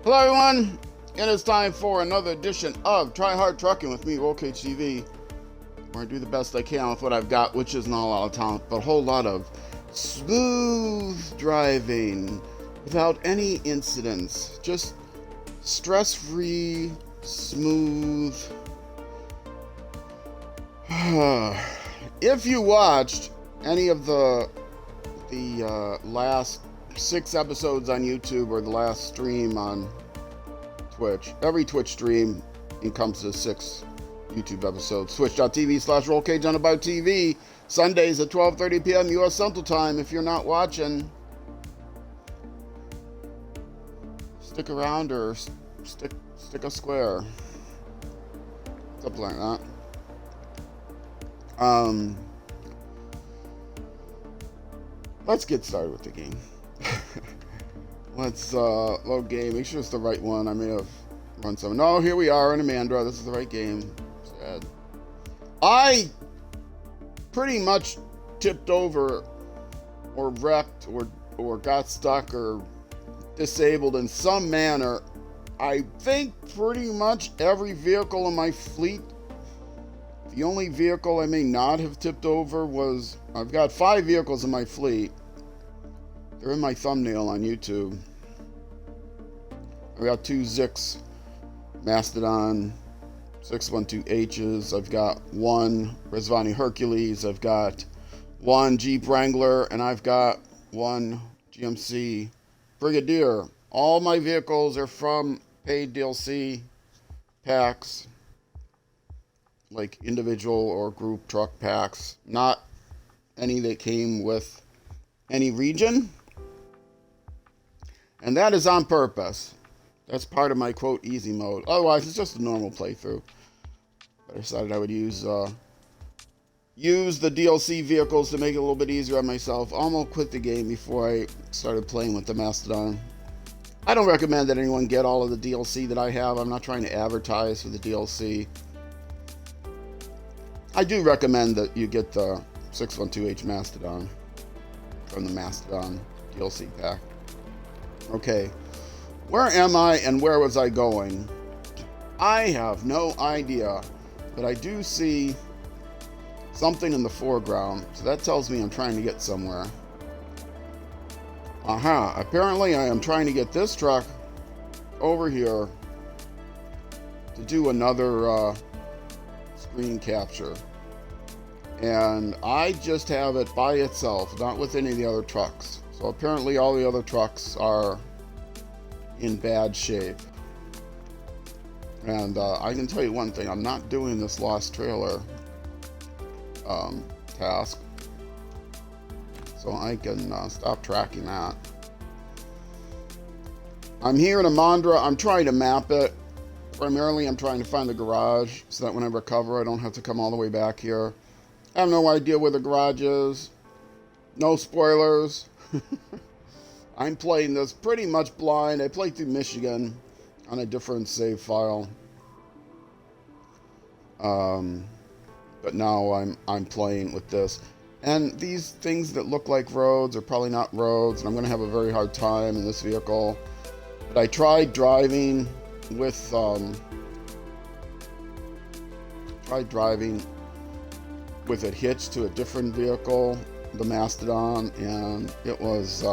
Hello everyone, and it's time for another edition of Try Hard Trucking with me, RollCageTV, where I do the best I can with what I've got, which is not a lot of talent, but a whole lot of smooth driving without any incidents. Just stress-free, smooth. If you watched any of the last 6 episodes on YouTube or the last stream on Twitch, every Twitch stream encompasses 6 YouTube episodes. Twitch.tv/RollCageTV, Sundays at 12:30 p.m. U.S. Central Time. If you're not watching, stick around or stick a square. Something like that. Let's get started with the game. Let's load game. Make sure it's the right one. I may have run some. No, here we are in Amandra. This is the right game. Sad. I pretty much tipped over or wrecked or got stuck or disabled in some manner. I think pretty much every vehicle in my fleet. The only vehicle I may not have tipped over was, I've got 5 vehicles in my fleet. They're in my thumbnail on YouTube. I've got 2 Zix Mastodon 612Hs. I've got 1 Rezvani Hercules. I've got 1 Jeep Wrangler. And I've got 1 GMC Brigadier. All my vehicles are from paid DLC packs, like individual or group truck packs, not any that came with any region. And that is on purpose. That's part of my quote easy mode. Otherwise, it's just a normal playthrough. But I decided I would use the DLC vehicles to make it a little bit easier on myself. I almost quit the game before I started playing with the Mastodon. I don't recommend that anyone get all of the DLC that I have. I'm not trying to advertise for the DLC. I do recommend that you get the 612H Mastodon from the Mastodon DLC pack. Okay, where am I and where was I going? I have no idea, but I do see something in the foreground, so that tells me I'm trying to get somewhere. Aha, apparently I am trying to get this truck over here to do another screen capture. And I just have it by itself, not with any of the other trucks. So apparently all the other trucks are in bad shape. And I can tell you one thing, I'm not doing this lost trailer task. So I can stop tracking that. I'm here in Amandra. I'm trying to map it. Primarily I'm trying to find the garage so that when I recover I don't have to come all the way back here. I have no idea where the garage is. No spoilers. I'm playing this pretty much blind. I played through Michigan on a different save file. But now I'm playing with this. And these things that look like roads are probably not roads, and I'm going to have a very hard time in this vehicle. But I tried driving with it hitched to a different vehicle, the Mastodon, and it was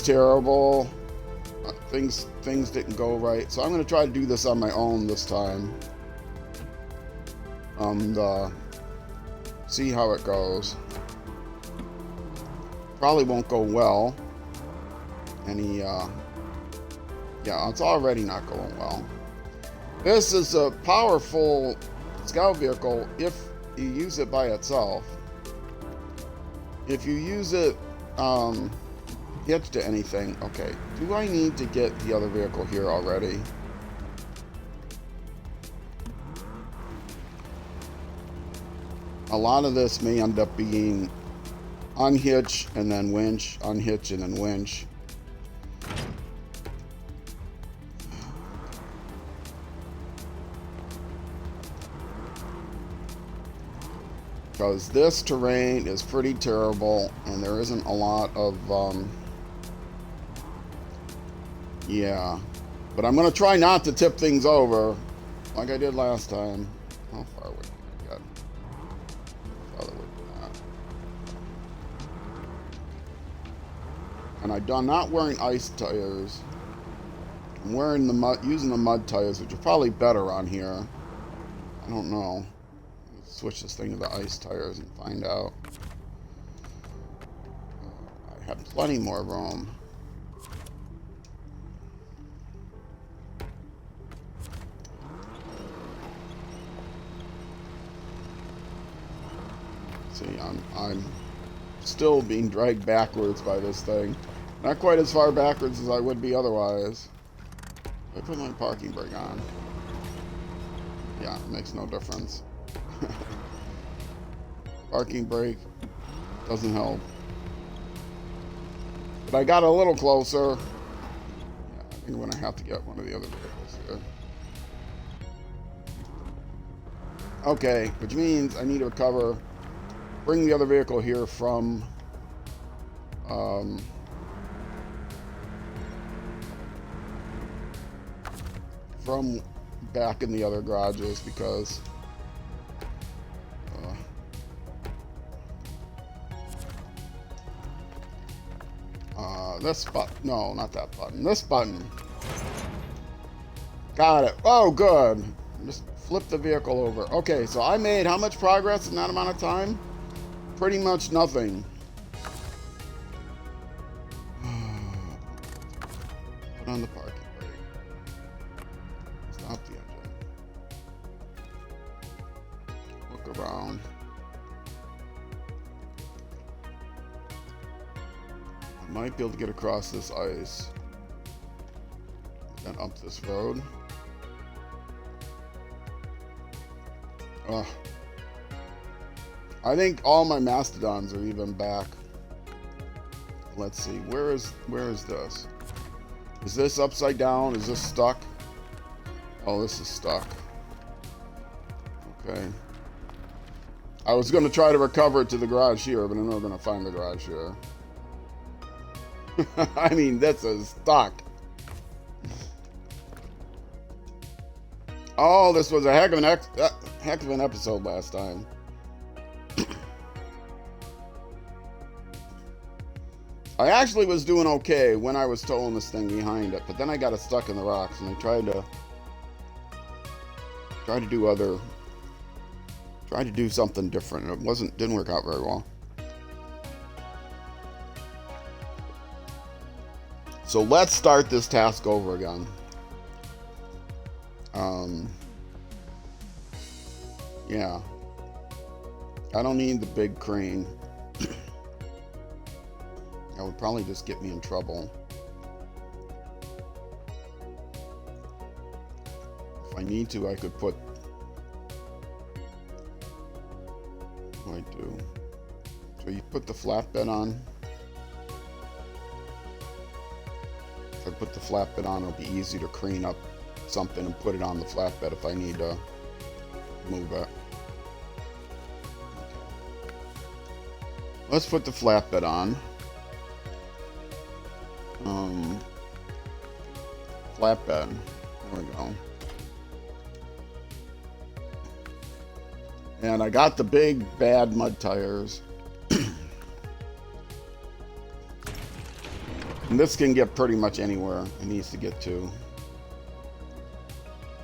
terrible. Things didn't go right, so I'm going to try to do this on my own this time. See how it goes. Probably won't go well. Yeah, it's already not going well. This is a powerful scout vehicle if you use it by itself. If you use it hitched to anything, okay. Do I need to get the other vehicle here already? A lot of this may end up being unhitch and then winch, unhitch and then winch. Because this terrain is pretty terrible and there isn't a lot of Yeah. But I'm going to try not to tip things over like I did last time. How far would we get? Farther would that. And I'm not wearing ice tires. I'm wearing the mud, using the mud tires, which are probably better on here. I don't know. Let's switch this thing to the ice tires and find out. I have plenty more room. See, I'm still being dragged backwards by this thing. Not quite as far backwards as I would be otherwise. I put my parking brake on. Yeah, it makes no difference. Parking brake doesn't help. But I got a little closer. Yeah, I think I'm going to have to get one of the other vehicles here. Okay, which means I need to recover. Bring the other vehicle here from back in the other garages because this button, no, not that button, this button. Got it. Oh, good. Just flip the vehicle over. Okay, so I made how much progress in that amount of time? Pretty much nothing. Put on the parking brake. Stop the engine. Look around. I might be able to get across this ice. Then up this road. I think all my mastodons are even back. Let's see, where is this? Is this upside down? Is this stuck? Oh, this is stuck. Okay. I was going to try to recover it to the garage here, but I'm not going to find the garage here. I mean, this is stuck. Oh, this was a heck of an episode last time. I actually was doing okay when I was towing this thing behind it, but then I got it stuck in the rocks, and I tried to do something different. It didn't work out very well. So let's start this task over again. Yeah. I don't need the big crane. That would probably just get me in trouble. If I need to, I could put... What do I do? So you put the flatbed on. If I put the flatbed on, it'll be easy to crane up something and put it on the flatbed if I need to move it. Let's put the flatbed on. Flatbed. There we go. And I got the big bad mud tires. And this can get pretty much anywhere it needs to get to.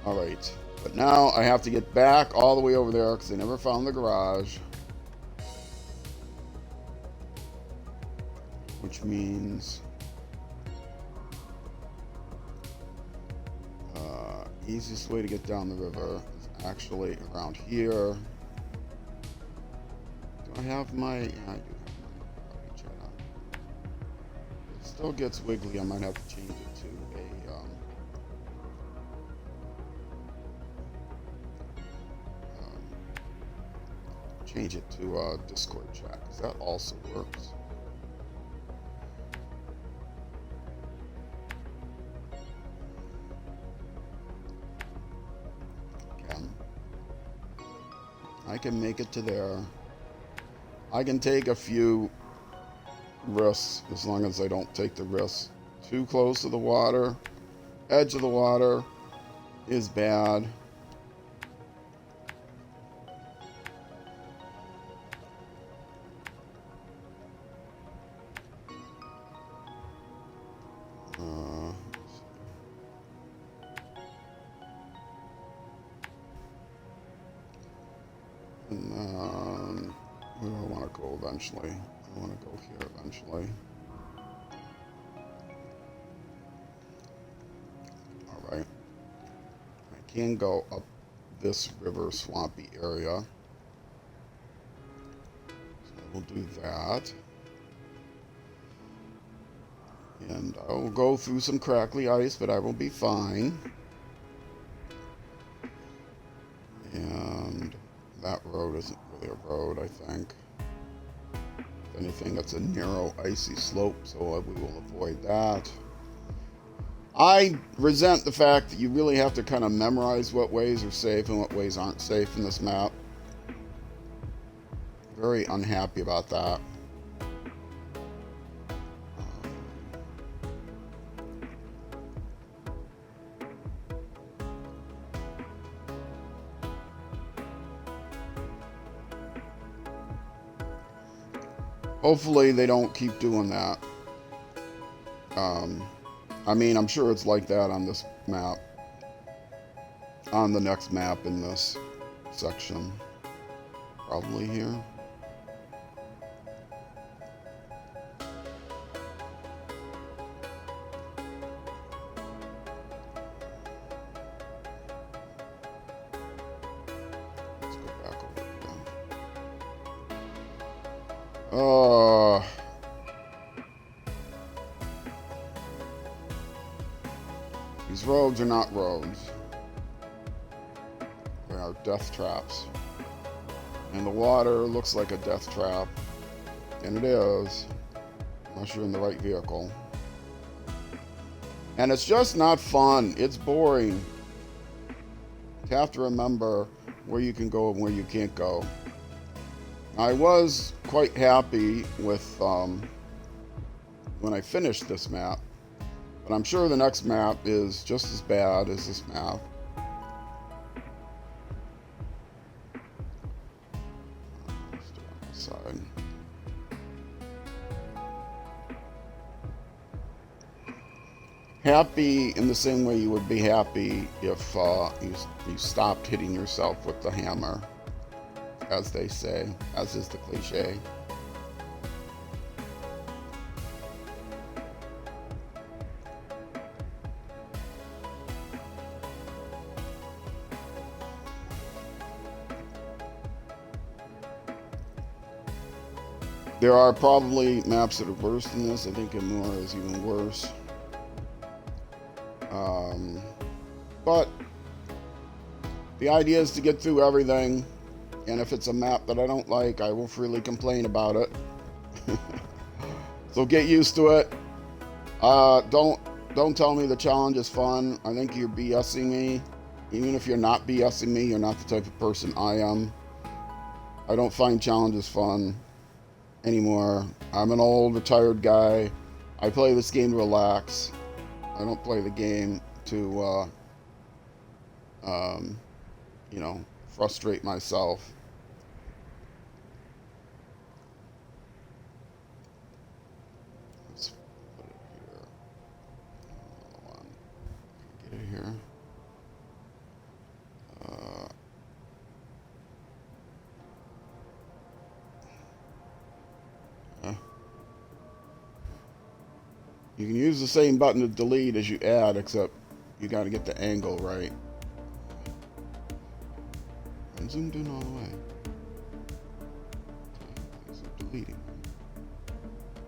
Alright. But now I have to get back all the way over there because I never found the garage. Which means easiest way to get down the river is actually around here. Do I have my... Yeah, I do have my channel. It still gets wiggly. I might have to change it to a Discord chat, because that also works. I can make it to there. I can take a few risks as long as I don't take the risks too close to the water Edge of the water is bad. And then, where do I want to go eventually? I want to go here eventually. Alright. I can go up this river swampy area. So we'll do that. And I will go through some crackly ice, but I will be fine. And that road isn't really a road, I think. If anything, that's a narrow, icy slope, so we will avoid that. I resent the fact that you really have to kind of memorize what ways are safe and what ways aren't safe in this map. Very unhappy about that. Hopefully they don't keep doing that. I mean, I'm sure it's like that on this map. On the next map in this section. Probably here. Let's go back over here. These roads are not roads. They are death traps. And the water looks like a death trap. And it is. Unless you're in the right vehicle. And it's just not fun. It's boring. You have to remember where you can go and where you can't go. I was quite happy with when I finished this map. But I'm sure the next map is just as bad as this map. Let's do it on this side. Happy in the same way you would be happy if you stopped hitting yourself with the hammer, as they say, as is the cliche. There are probably maps that are worse than this. I think Amur is even worse. But the idea is to get through everything, and if it's a map that I don't like, I will freely complain about it. So get used to it. Don't tell me the challenge is fun. I think you're BSing me. Even if you're not BSing me, you're not the type of person I am. I don't find challenges fun anymore. I'm an old retired guy. I play this game to relax. I don't play the game to you know, frustrate myself. Let's put it here. Another one. Get it here. You can use the same button to delete as you add, except you got to get the angle right. I'm zoomed in all the way. So deleting.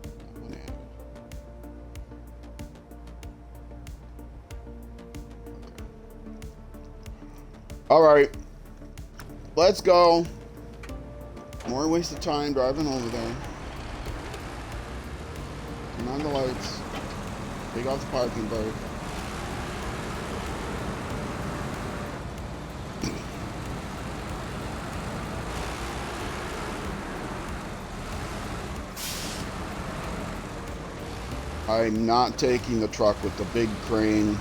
That one added. Okay. All right. Let's go. More waste of time driving over there. Turn on the lights. Take off the parking brake. I'm not taking the truck with the big crane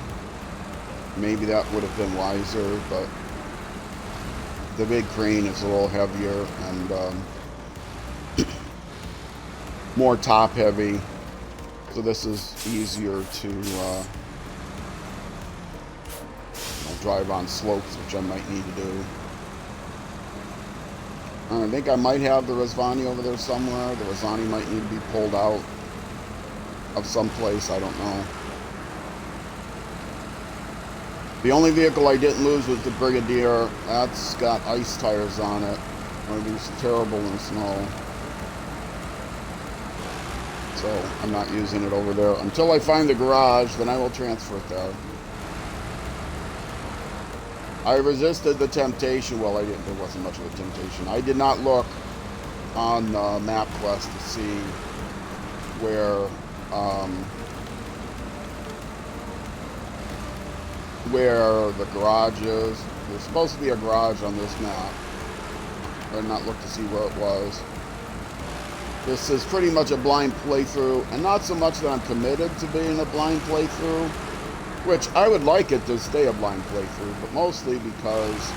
maybe that would have been wiser, but the big crane is a little heavier and more top heavy, so this is easier to drive on slopes, which I might need to do. I think I might have the Razvani over there somewhere. The Razvani might need to be pulled out of some place, I don't know. The only vehicle I didn't lose was the Brigadier. That's got ice tires on it. It's terrible in snow. So I'm not using it over there. Until I find the garage, then I will transfer it there. I resisted the temptation. Well, there wasn't much of a temptation. I did not look on MapQuest to see where the garage is. There's supposed to be a garage on this map. I did not look to see where it was. This is pretty much a blind playthrough, and not so much that I'm committed to being a blind playthrough, which I would like it to stay a blind playthrough, but mostly because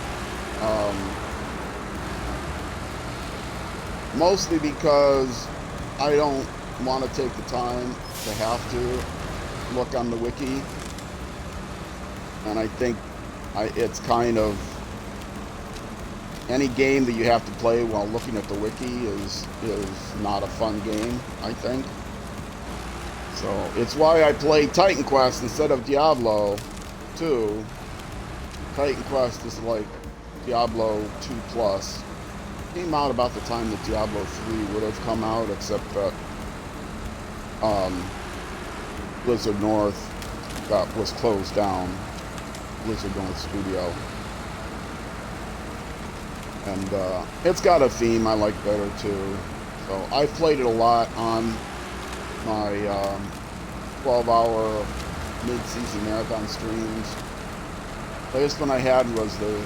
I don't want to take the time to have to look on the wiki, and I think it's kind of any game that you have to play while looking at the wiki is not a fun game, I think. So it's why I play Titan Quest instead of Diablo 2. Titan Quest is like Diablo 2 Plus. Came out about the time that Diablo 3 would have come out, except that Blizzard North was closed down. Blizzard North Studio. And it's got a theme I like better too. So I've played it a lot on my 12-hour mid-season marathon streams. The latest one I had was the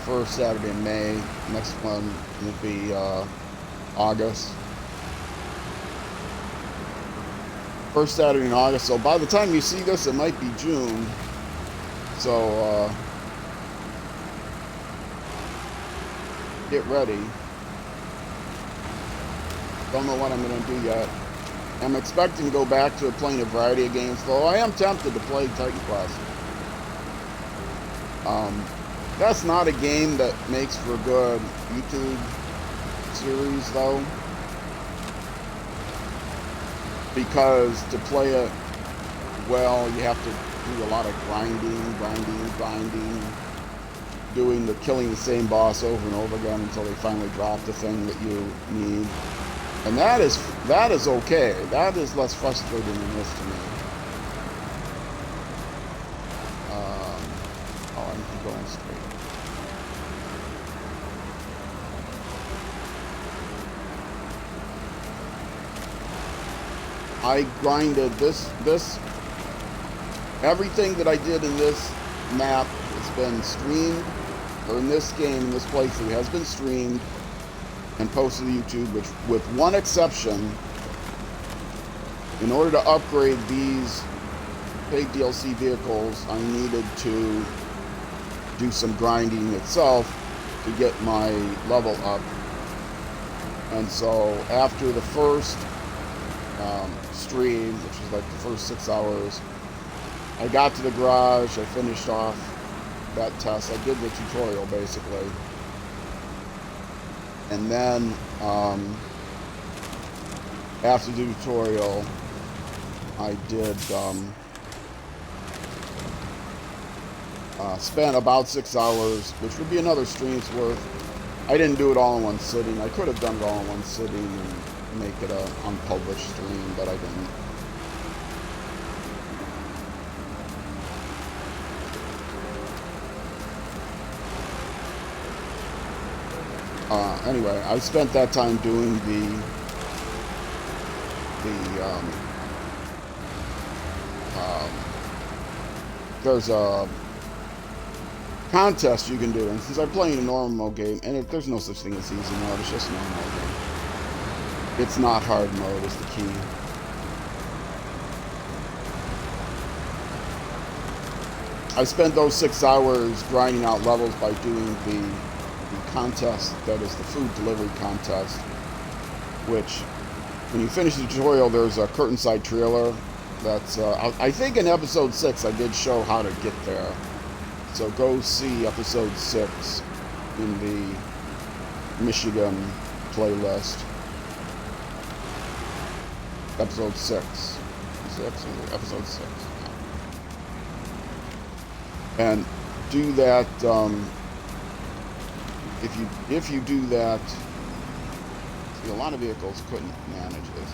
first Saturday in May. Next one would be August. First Saturday in August. So by the time you see this, it might be June. So get ready. Don't know what I'm going to do yet. I'm expecting to go back to playing a variety of games, though I am tempted to play Titan Quest. That's not a game that makes for a good YouTube series, though. Because to play it well, you have to do a lot of grinding, killing the same boss over and over again until they finally drop the thing that you need. And that is okay. That is less frustrating than this to me. I need to go on straight. I grinded this everything that I did in this map has been streamed, or in this game, in this playthrough, has been streamed and posted to YouTube, which, with one exception. In order to upgrade these paid DLC vehicles, I needed to do some grinding itself to get my level up. And so after the first stream, which was like the first 6 hours, I got to the garage, I finished off that test. I did the tutorial basically. And then after the tutorial, I did spent about 6 hours, which would be another stream's worth. I didn't do it all in one sitting. I could have done it all in one sitting and make it an unpublished stream, but I didn't. Anyway, I spent that time doing there's a contest you can do, and since I'm playing a normal game, and there's no such thing as easy mode, it's just normal game. It's not hard mode is the key. I spent those 6 hours grinding out levels by doing the contest that is the food delivery contest, which when you finish the tutorial there's a curtain side trailer that's I think in episode 6 I did show how to get there, so go see episode 6 in the Michigan playlist. Episode 6 episode 6 and do that. If you do that, see, a lot of vehicles couldn't manage this.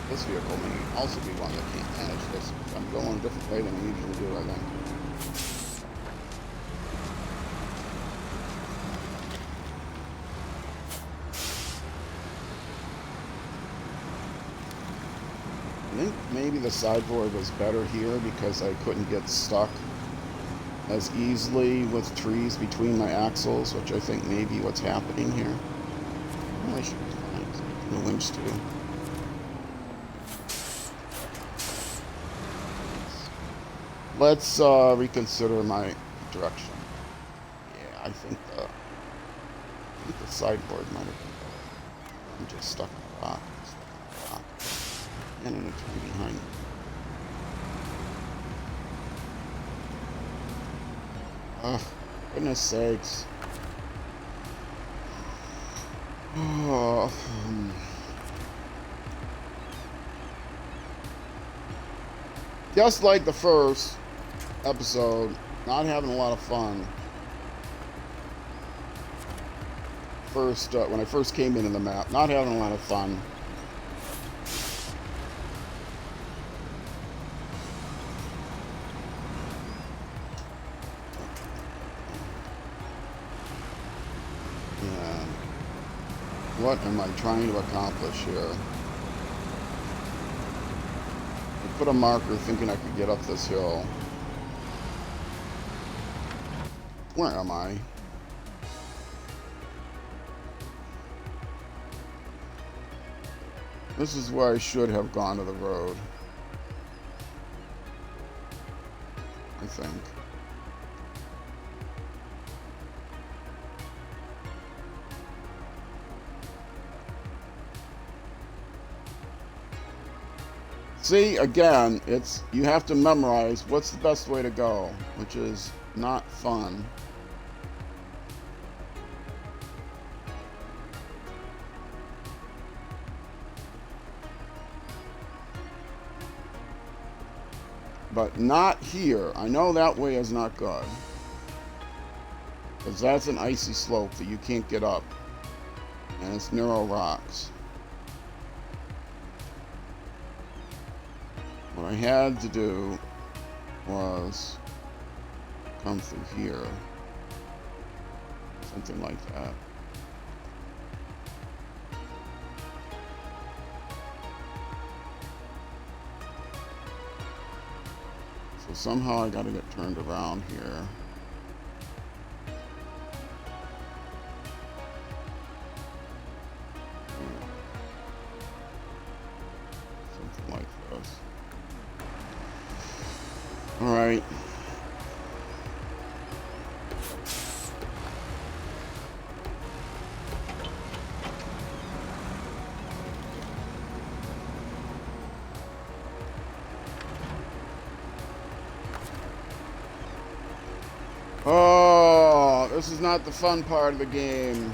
This vehicle may also be one that can't manage this. I'm going a different way than I usually do, I think. I think maybe the sideboard was better here because I couldn't get stuck as easily with trees between my axles, which I think may be what's happening here. Well, I should be fine. The winch too. Let's reconsider my direction. Yeah, I think the sideboard might have been better. I'm just stuck in a rock. And in a tree behind me. Oh, goodness sakes. Oh. Just like the first episode, not having a lot of fun. When I first came into the map, not having a lot of fun. What am I trying to accomplish here? I put a marker thinking I could get up this hill. Where am I? This is where I should have gone to the road, I think. See, again, you have to memorize what's the best way to go, which is not fun. But not here. I know that way is not good, because that's an icy slope that you can't get up, and it's narrow rocks. What I had to do was come through here, something like that. So somehow I gotta get turned around here. Something like this. All right. Oh, this is not the fun part of the game.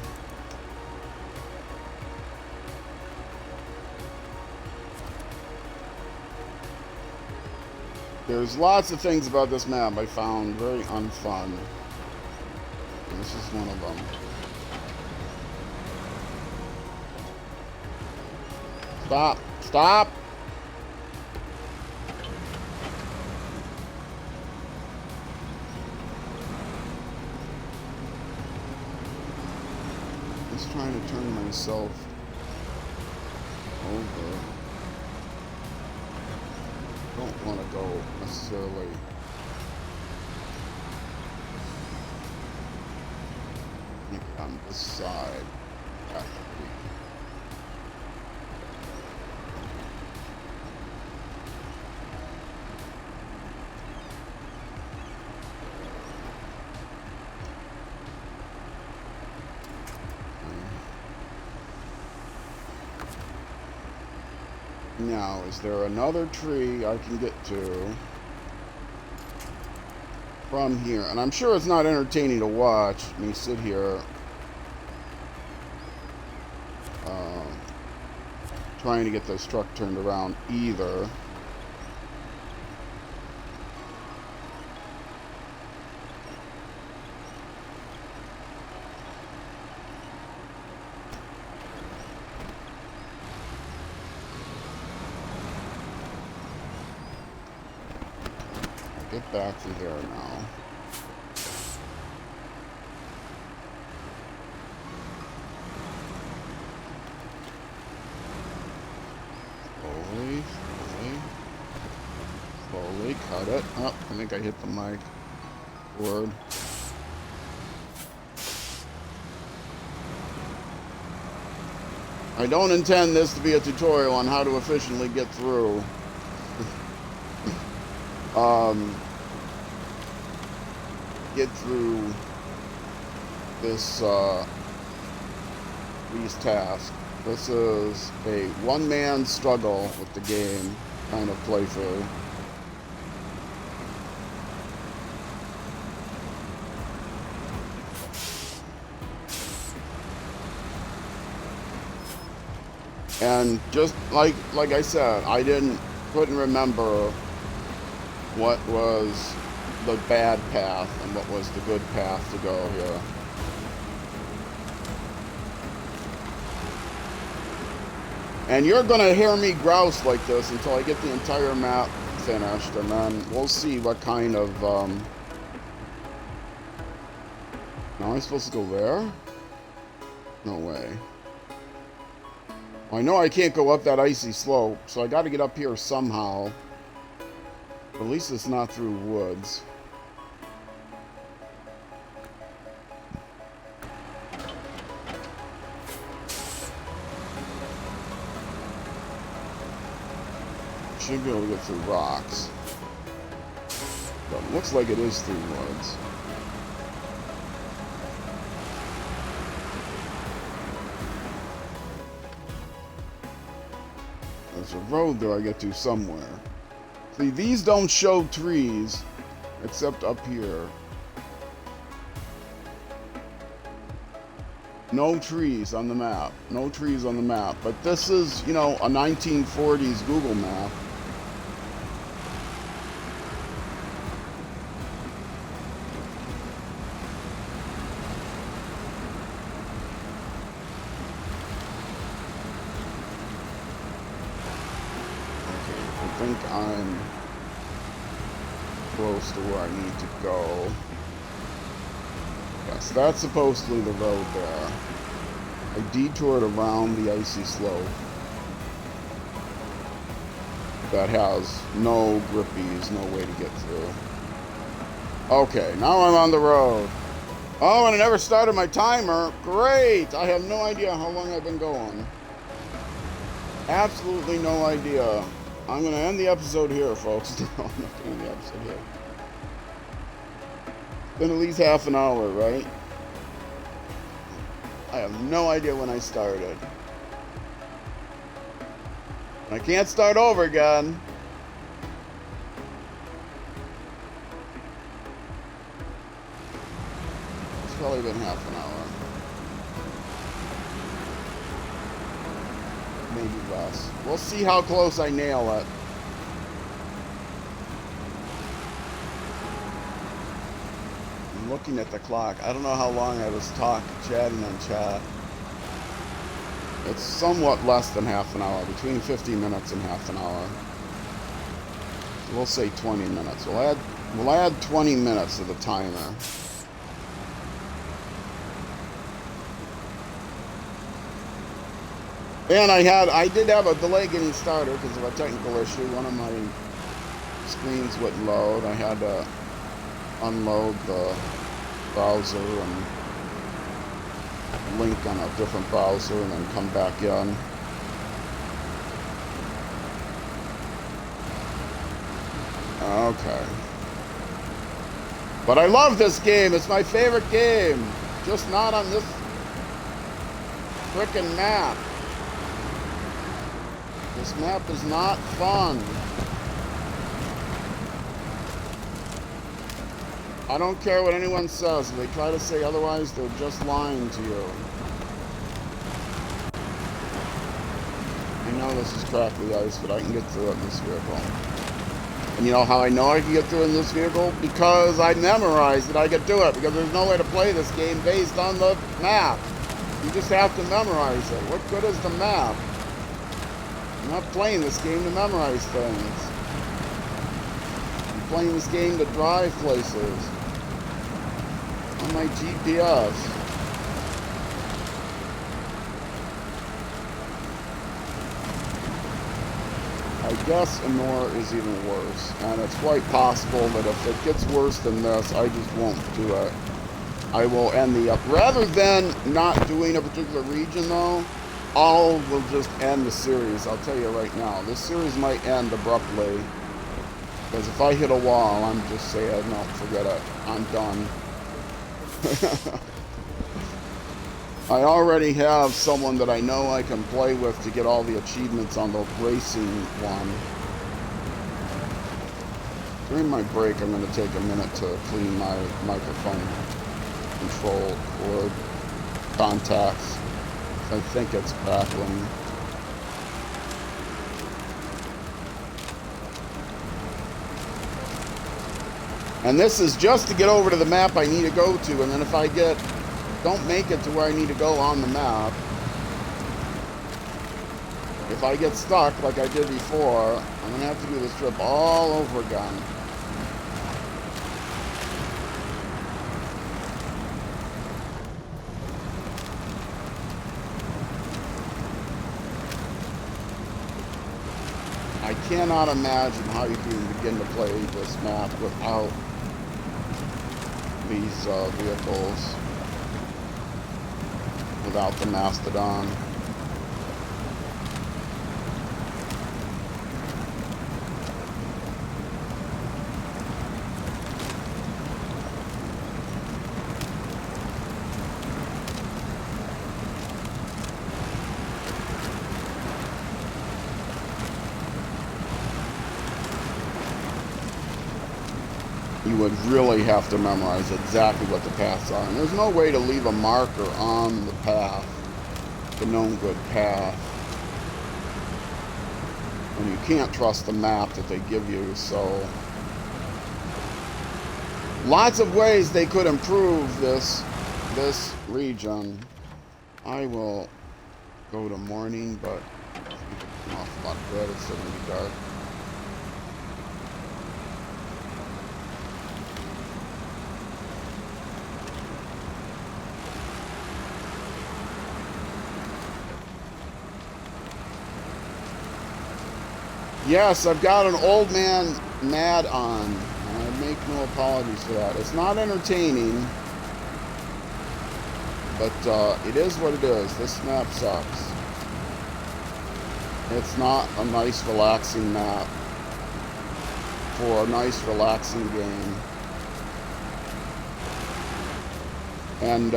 There's lots of things about this map I found very unfun. And this is one of them. Stop! Stop! Just trying to turn myself over. Don't want to go necessarily on this side. Now, is there another tree I can get to from here? And I'm sure it's not entertaining to watch me sit here trying to get this truck turned around either. Get back through there now. Slowly cut it. Oh, I think I hit the mic cord. I don't intend this to be a tutorial on how to efficiently get through. Get through this these tasks. This is a one-man struggle with the game kind of playthrough. And just like I said, I couldn't remember what was the bad path and what was the good path to go here. And you're gonna hear me grouse like this until I get the entire map finished, and then we'll see what kind of now am I supposed to go there? No way. I know I can't go up that icy slope, so I gotta get up here somehow. But at least it's not through woods. Should be able to get through rocks. But it looks like it is through woods. There's a road there I get to somewhere. See, these don't show trees, except up here. No trees on the map. No trees on the map. But this is, you know, a 1940s Google map. I think I'm close to where I need to go. Yes, that's supposedly the road there. I detoured around the icy slope that has no grippies, no way to get through. Okay, now I'm on the road. Oh, and I never started my timer. Great! I have no idea how long I've been going. Absolutely no idea. I'm going to end the episode here, folks. No, I'm not going to end the episode here. It's been at least half an hour, right? I have no idea when I started. I can't start over again. It's probably been half an hour. Maybe less. We'll see how close I nail it. I'm looking at the clock. I don't know how long I was chatting on chat. It's somewhat less than half an hour, between 50 minutes and half an hour. So we'll say 20 minutes. We'll add 20 minutes to the timer. And I did have a delay getting started because of a technical issue. One of my screens wouldn't load. I had to unload the browser and link on a different browser and then come back in. Okay. But I love this game. It's my favorite game. Just not on this frickin' map. This map is not fun. I don't care what anyone says. If they try to say otherwise, they're just lying to you. I know this is crackly ice, but I can get through it in this vehicle. And you know how I know I can get through it in this vehicle? Because I memorized that I could do it. Because there's no way to play this game based on the map. You just have to memorize it. What good is the map? I'm not playing this game to memorize things. I'm playing this game to drive places. On my GPS. I guess Anor is even worse, and it's quite possible that if it gets worse than this, I just won't do it. I will end the rather than not doing a particular region though, will just end the series. I'll tell you right now, this series might end abruptly, because if I hit a wall, I'm just saying, no, forget it, I'm done. I already have someone that I know I can play with to get all the achievements on the racing one. During my break, I'm going to take a minute to clean my microphone control cord contacts. I think it's crackling. And this is just to get over to the map I need to go to, and then if I don't make it to where I need to go on the map, if I get stuck like I did before, I'm going to have to do this trip all over again. I cannot imagine how you can begin to play this map without these vehicles, without the Mastodon. You would really have to memorize exactly what the paths are. And there's no way to leave a marker on the path, the known good path. And you can't trust the map that they give you, so lots of ways they could improve this region. I will go to morning, but I'm off a lot good. It's still gonna be dark. Yes, I've got an old man mad on, and I make no apologies for that. It's not entertaining, but it is what it is. This map sucks. It's not a nice, relaxing map for a nice, relaxing game. And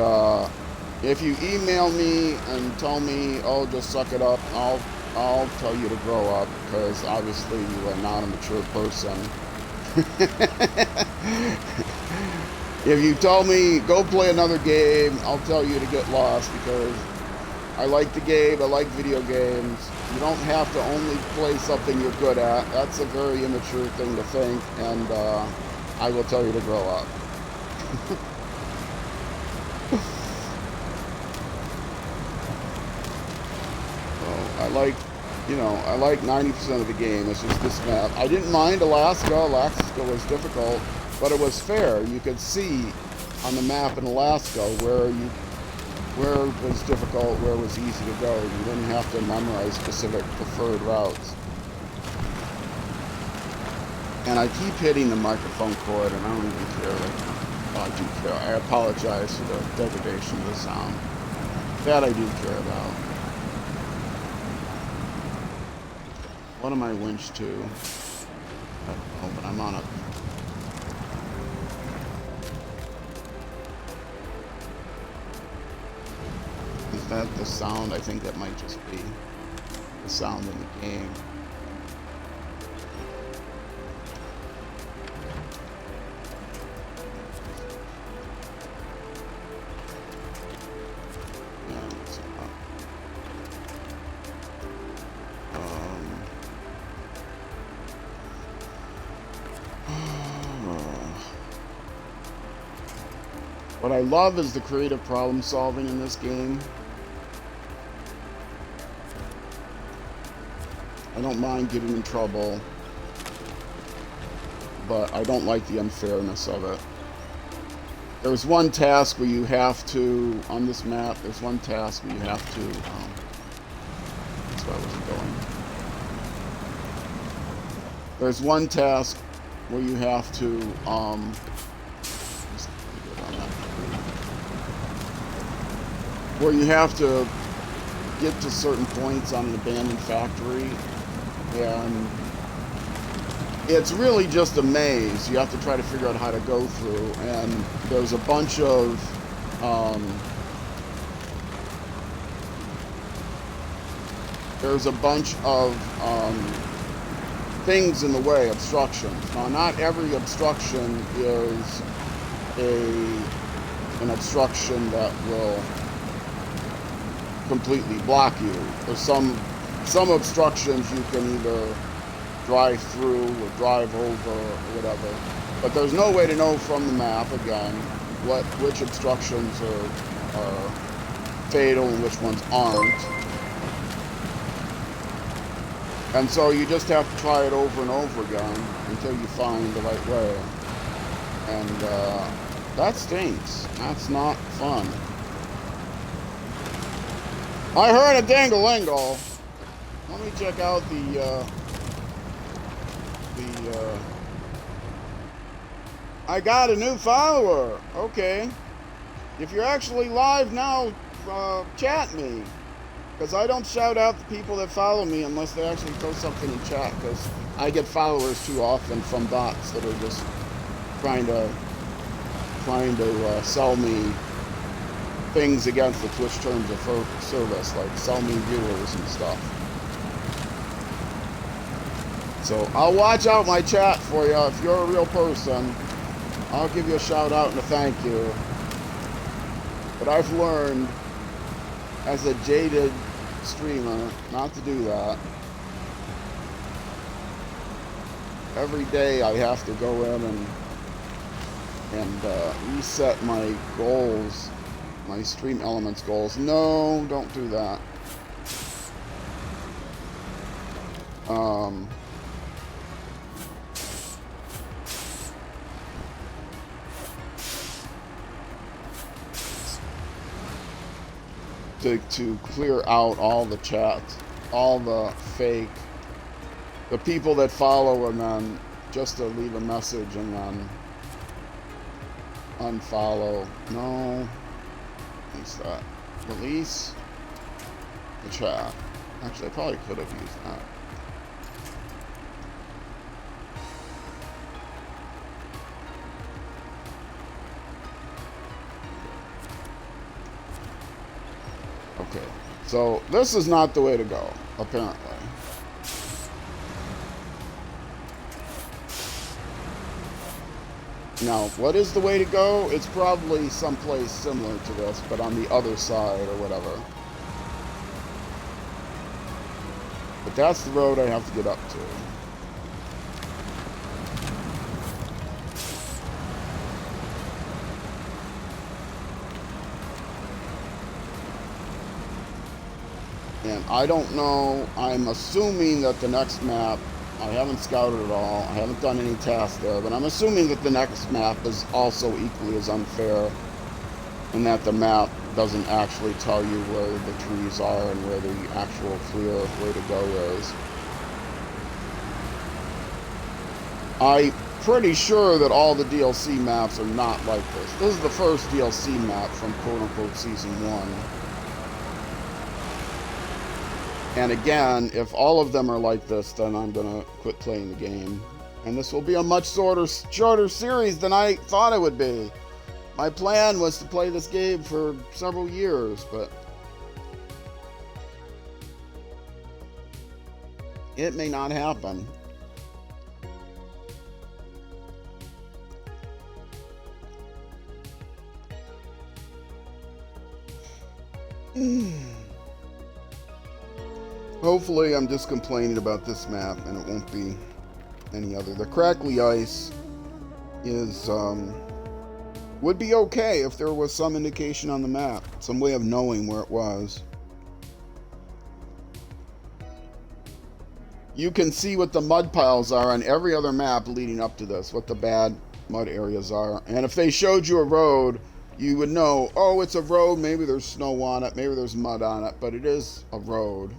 if you email me and tell me, oh, just suck it up, I'll tell you to grow up, because obviously you are not a mature person. If you tell me, go play another game, I'll tell you to get lost, because I like the game, I like video games. You don't have to only play something you're good at. That's a very immature thing to think, and I will tell you to grow up. I like 90% of the game. It's just this map. I didn't mind Alaska. Alaska was difficult, but it was fair. You could see on the map in Alaska where it was difficult, where it was easy to go. You didn't have to memorize specific preferred routes. And I keep hitting the microphone cord, and I don't even care. Well, I do care. I apologize for the degradation of the sound. That I do care about. What am I winch to? Oh, but I'm on a... Is that the sound? I think that might just be. the sound in the game. What I love is the creative problem solving in this game. I don't mind getting in trouble, but I don't like the unfairness of it. There's one task where you have to, on this map, there's one task where you have to, that's why I wasn't going. There's one task where you have to, where you have to get to certain points on an abandoned factory, and it's really just a maze. You have to try to figure out how to go through, and there's a bunch of things in the way, obstructions. Now, not every obstruction is an obstruction that will completely block you. There's some obstructions you can either drive through or drive over or whatever, but there's no way to know from the map, again, which obstructions are fatal and which ones aren't. And so you just have to try it over and over again until you find the right way. And that stinks. That's not fun. I heard a dangle-lingle. Let me check out I got a new follower. Okay. If you're actually live now, chat me. Because I don't shout out the people that follow me unless they actually throw something in chat. Because I get followers too often from bots that are just trying to sell me things against the Twitch terms of service, like sell me viewers and stuff. So I'll watch out my chat for you. If you're a real person, I'll give you a shout out and a thank you. But I've learned as a jaded streamer not to do that. Every day I have to go in and reset my goals, my stream elements goals. No, don't do that. To clear out all the chat, all the fake, the people that follow and then just to leave a message and then unfollow. No. Release that. Release the chat. Actually, I probably could have used that. Okay, so this is not the way to go, apparently. Now, what is the way to go? It's probably someplace similar to this, but on the other side or whatever. But that's the road I have to get up to. And I don't know, I'm assuming that the next map, I haven't scouted at all, I haven't done any tasks there, but I'm assuming that the next map is also equally as unfair, and that the map doesn't actually tell you where the trees are and where the actual clear way to go is. I'm pretty sure that all the DLC maps are not like this. This is the first DLC map from quote-unquote Season 1. And again, if all of them are like this, then I'm going to quit playing the game. And this will be a much shorter series than I thought it would be. My plan was to play this game for several years, but it may not happen. Hopefully I'm just complaining about this map and it won't be any other. The crackly ice is would be okay if there was some indication on the map, some way of knowing where it was. You can see what the mud piles are on every other map leading up to this, what the bad mud areas are. And if they showed you a road, you would know, oh, it's a road, maybe there's snow on it, maybe there's mud on it, but it is a road.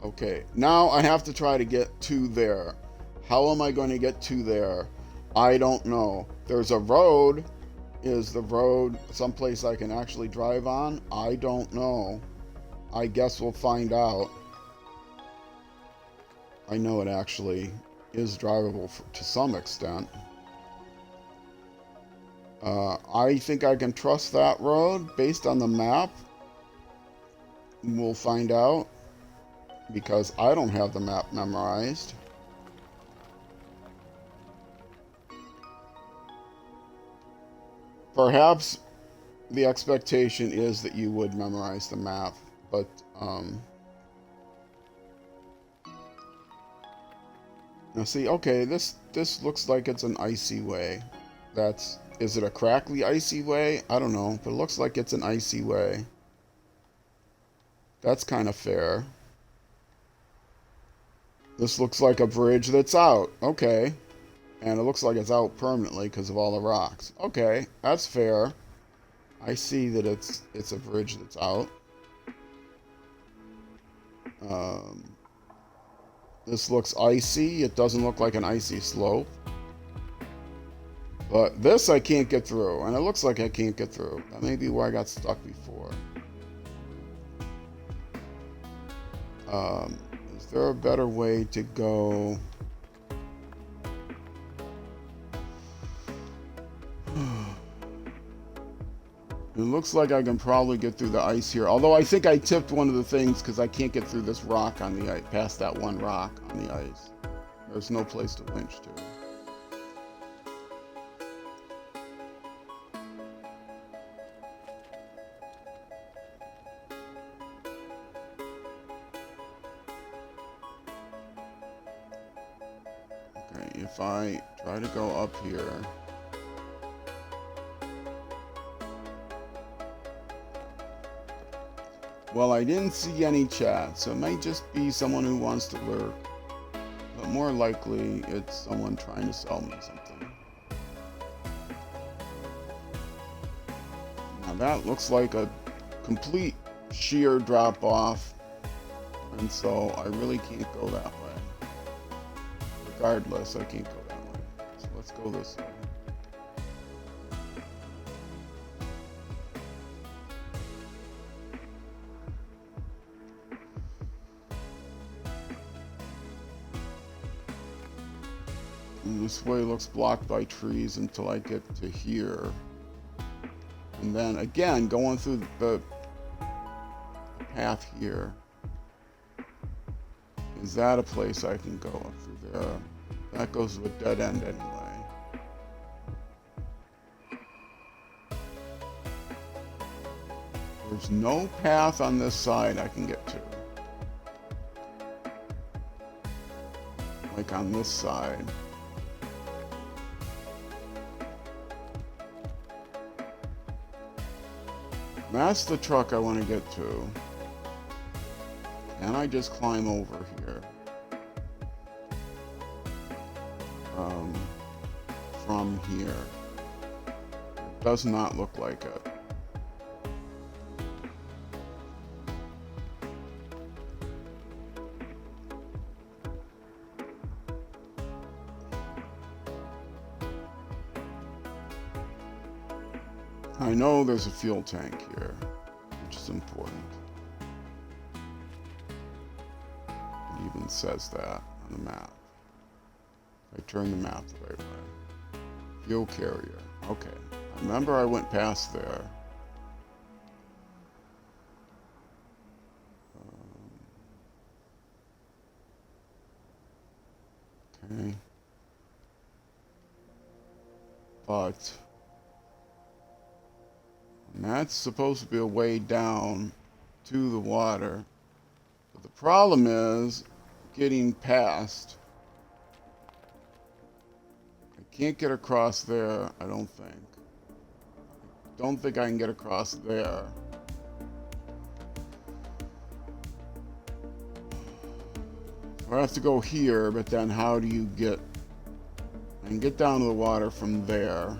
Okay, now I have to try to get to there. How am I going to get to there? I don't know. There's a road. Is the road someplace I can actually drive on? I don't know. I guess we'll find out. I know it actually is drivable to some extent. I think I can trust that road based on the map. We'll find out, because I don't have the map memorized. Perhaps the expectation is that you would memorize the map, but now see, okay, this looks like it's an icy way. Is it a crackly icy way? I don't know, but it looks like it's an icy way. That's kind of fair. This looks like a bridge that's out. Okay. And it looks like it's out permanently because of all the rocks. Okay, that's fair. I see that it's a bridge that's out. This looks icy. It doesn't look like an icy slope. But this I can't get through, and it looks like I can't get through. That may be where I got stuck before. Is there a better way to go? It looks like I can probably get through the ice here. Although I think I tipped one of the things because I can't get through this rock on the ice, past that one rock on the ice. There's no place to winch to. Okay, if I try to go up here. Well, I didn't see any chat, so it might just be someone who wants to lurk. But more likely, it's someone trying to sell me something. Now that looks like a complete sheer drop off. And so I really can't go that way. Regardless, I can't go that way. So let's go this way. This way looks blocked by trees until I get to here. And then again, going through the path here. Is that a place I can go up through there? That goes to a dead end anyway. There's no path on this side I can get to. Like on this side. That's the truck I want to get to. Can I just climb over here? From here. It does not look like it. I know there's a fuel tank here, which is important. It even says that on the map. I turn the map the right way. Fuel carrier. Okay. I remember I went past there. Okay. But that's supposed to be a way down to the water. But the problem is getting past. I can't get across there, I don't think. Don't think I can get across there. I have to go here, but then how do you get... I can get down to the water from there.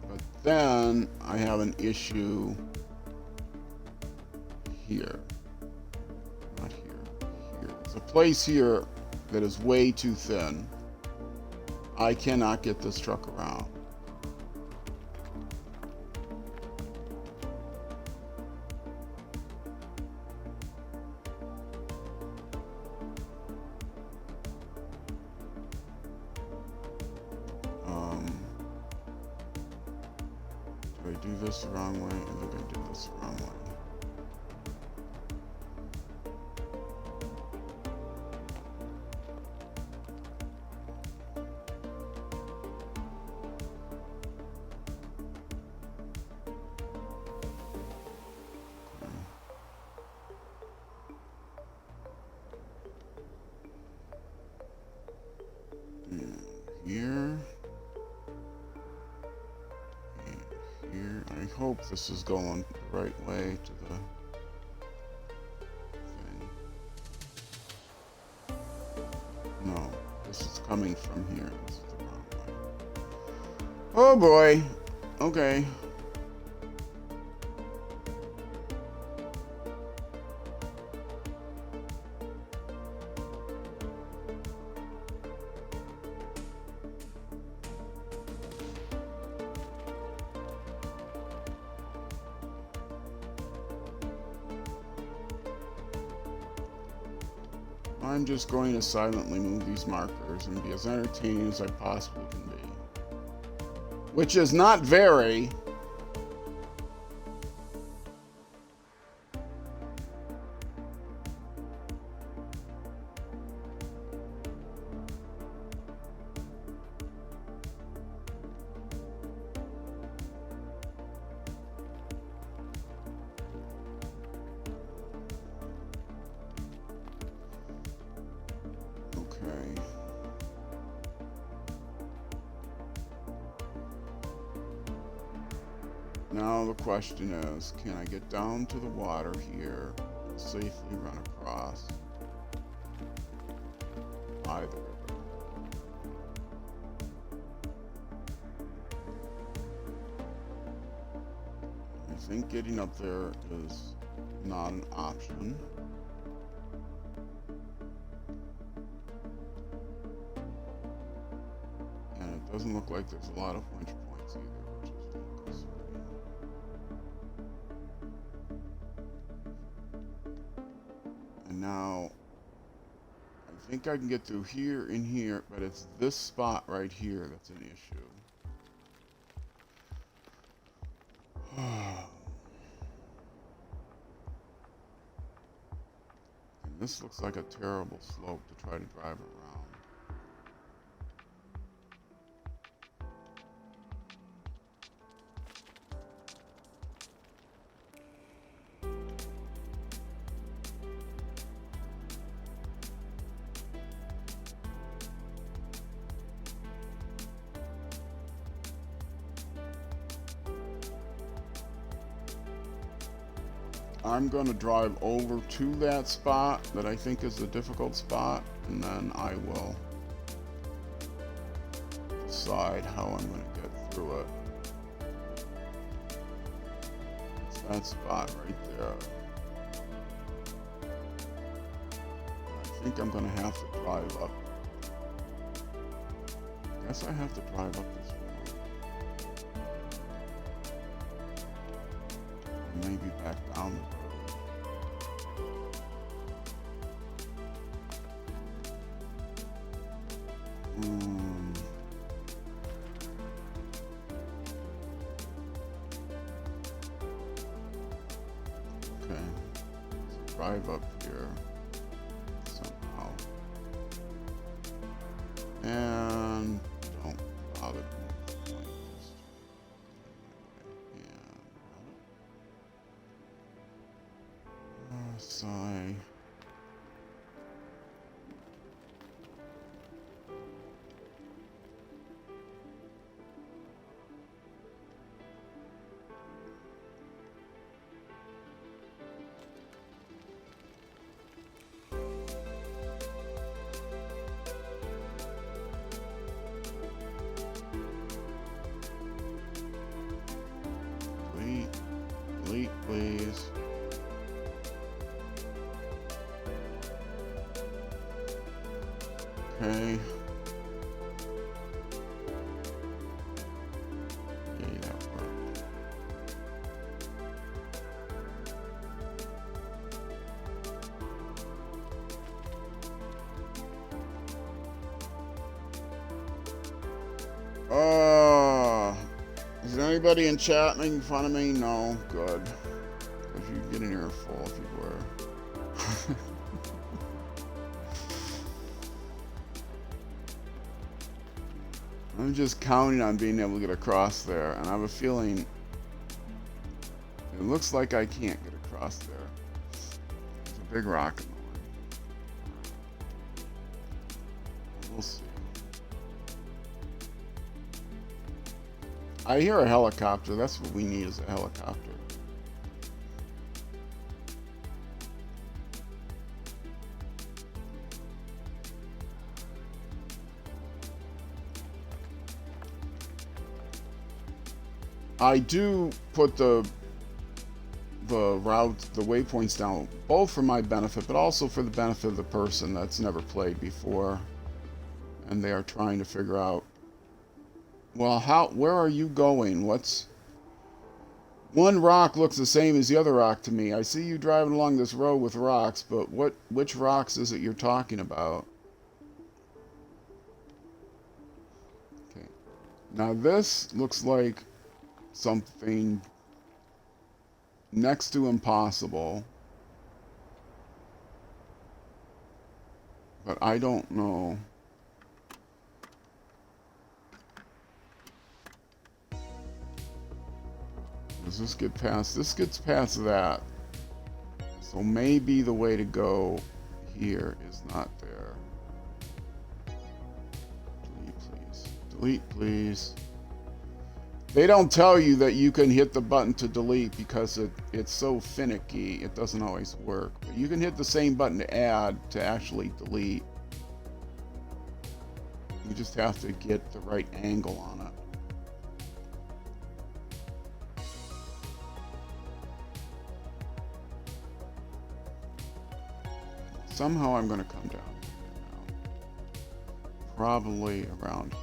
But then I have an issue here. Not here. Here. There's a place here that is way too thin. I cannot get this truck around. Do I do this the wrong way? I think I did this the wrong way. Here. And here. I hope this is going the right way to the thing. No, this is coming from here. This is the wrong way. Oh boy. Okay. I'm just going to silently move these markers and be as entertaining as I possibly can be. Which is not very. Now the question is, can I get down to the water here and safely run across by the river? I think getting up there is not an option. And it doesn't look like there's a lot of winch points either, which is a little concerning. And now, I think I can get through here and here, but it's this spot right here that's an issue. And this looks like a terrible slope to try to drive around. I'm going to drive over to that spot that I think is the difficult spot, and then I will decide how I'm going to get through it. It's that spot right there. I think I'm going to have to drive up. I guess I have to drive up this road. Maybe back down the road. Okay, let's drive up here somehow. Okay. Yay, that worked. Is there anybody in chat making fun of me? No, good. Because you'd get an earful if you were. I'm just counting on being able to get across there, and I have a feeling it looks like I can't get across there. There's a big rock in the way. We'll see. I hear a helicopter. That's what we need, is a helicopter. I do put the route, the waypoints down, both for my benefit, but also for the benefit of the person that's never played before, and they are trying to figure out, well, where are you going? One rock looks the same as the other rock to me. I see you driving along this road with rocks, but which rocks is it you're talking about? Okay. Now this looks like something next to impossible, but I don't know. Does this get past? This gets past that. So maybe the way to go here is not there. Delete, please. Delete, please. They don't tell you that you can hit the button to delete because it's so finicky, it doesn't always work. But you can hit the same button to add to actually delete. You just have to get the right angle on it. Somehow I'm going to come down here now. Probably around here.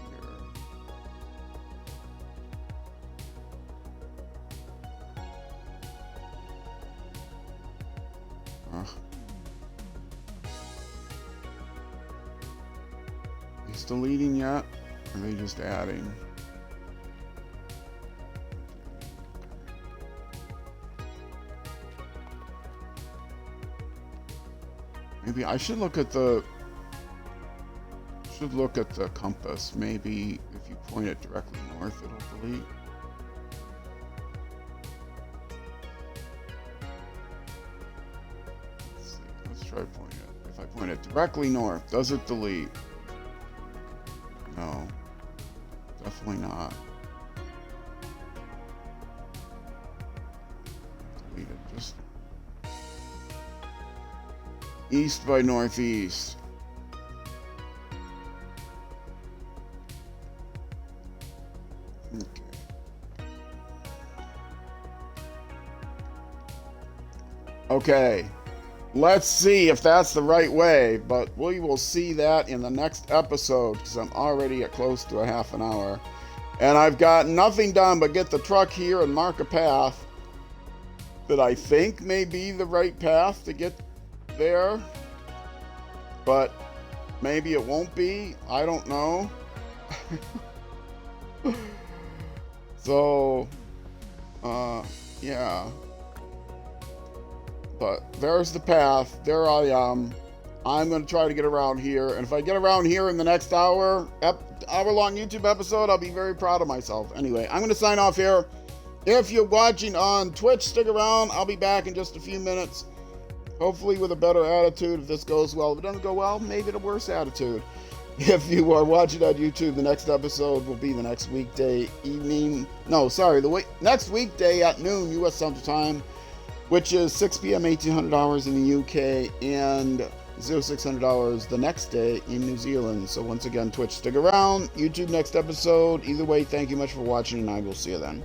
Is deleting yet? Or are they just adding? Maybe I should look at the compass. Maybe if you point it directly north, it'll delete. Let's see. Let's try pointing it. If I point it directly north, does it delete? No, definitely not. Delete it. Just east by northeast. Okay. Okay. Let's see if that's the right way, but we will see that in the next episode because I'm already at close to a half an hour. And I've got nothing done but get the truck here and mark a path that I think may be the right path to get there, but maybe it won't be. I don't know. So, yeah. But there's the path. There I am. I'm going to try to get around here. And if I get around here in the next hour-long YouTube episode, I'll be very proud of myself. Anyway, I'm going to sign off here. If you're watching on Twitch, stick around. I'll be back in just a few minutes. Hopefully with a better attitude if this goes well. If it doesn't go well, maybe a worse attitude. If you are watching on YouTube, the next episode will be the next weekday evening. No, sorry, next weekday at noon U.S. Central Time, which is 6 p.m. 1800 hours in the UK and 0600 hours the next day in New Zealand. So once again, Twitch, stick around. YouTube next episode. Either way, thank you much for watching, and I will see you then.